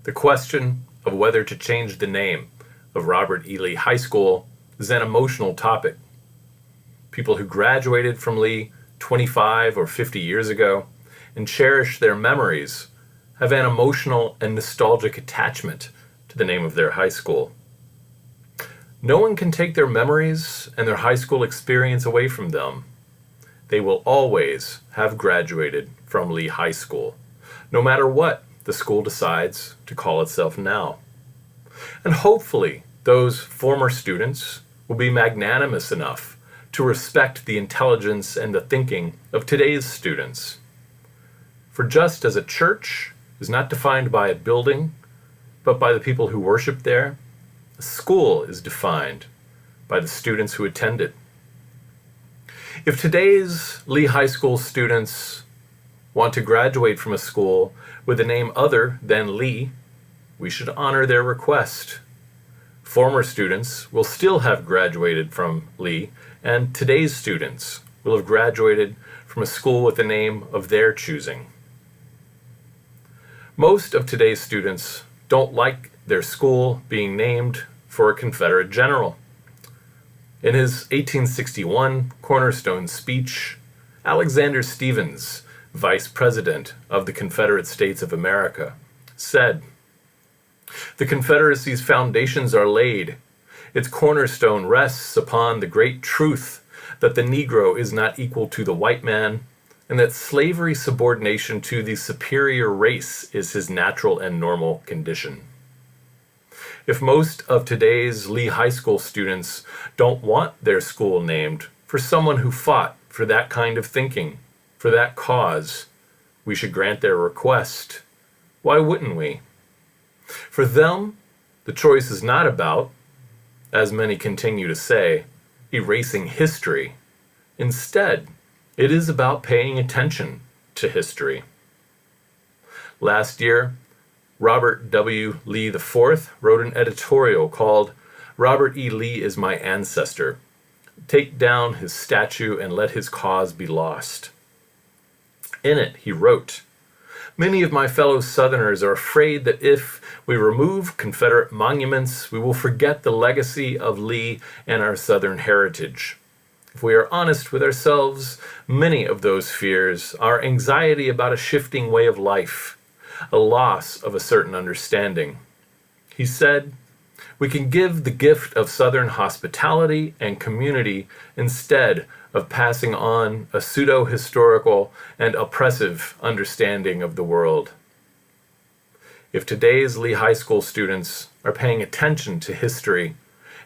The question of whether to change the name of Robert E. Lee High School is an emotional topic. People who graduated from Lee 25 or 50 years ago and cherish their memories have an emotional and nostalgic attachment to the name of their high school. No one can take their memories and their high school experience away from them. They will always have graduated from Lee High School, no matter what the school decides to call itself now. And hopefully, those former students will be magnanimous enough to respect the intelligence and the thinking of today's students. For just as a church is not defined by a building, but by the people who worship there, a school is defined by the students who attend it. If today's Lee High School students want to graduate from a school with a name other than Lee, we should honor their request. Former students will still have graduated from Lee, and today's students will have graduated from a school with a name of their choosing. Most of today's students don't like their school being named for a Confederate general. In his 1861 Cornerstone speech, Alexander Stephens, Vice President of the Confederate States of America, said, "The Confederacy's foundations are laid. Its cornerstone rests upon the great truth that the Negro is not equal to the white man, and that slavery's subordination to the superior race is his natural and normal condition." If most of today's Lee High School students don't want their school named for someone who fought for that kind of thinking, for that cause, we should grant their request. Why wouldn't we? For them, the choice is not about, as many continue to say, erasing history. Instead, it is about paying attention to history. Last year, Robert W. Lee IV wrote an editorial called "Robert E. Lee is My Ancestor. Take down his statue and let his cause be lost." In it, he wrote, "Many of my fellow Southerners are afraid that if we remove Confederate monuments, we will forget the legacy of Lee and our Southern heritage. If we are honest with ourselves, many of those fears are anxiety about a shifting way of life, a loss of a certain understanding." He said, "We can give the gift of Southern hospitality and community instead of passing on a pseudo-historical and oppressive understanding of the world." If today's Lee High School students are paying attention to history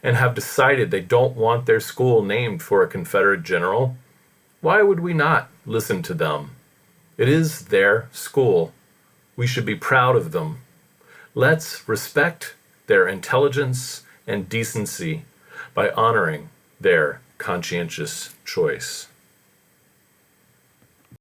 and have decided they don't want their school named for a Confederate general, why would we not listen to them? It is their school. We should be proud of them. Let's respect their intelligence and decency by honoring their conscientious choice.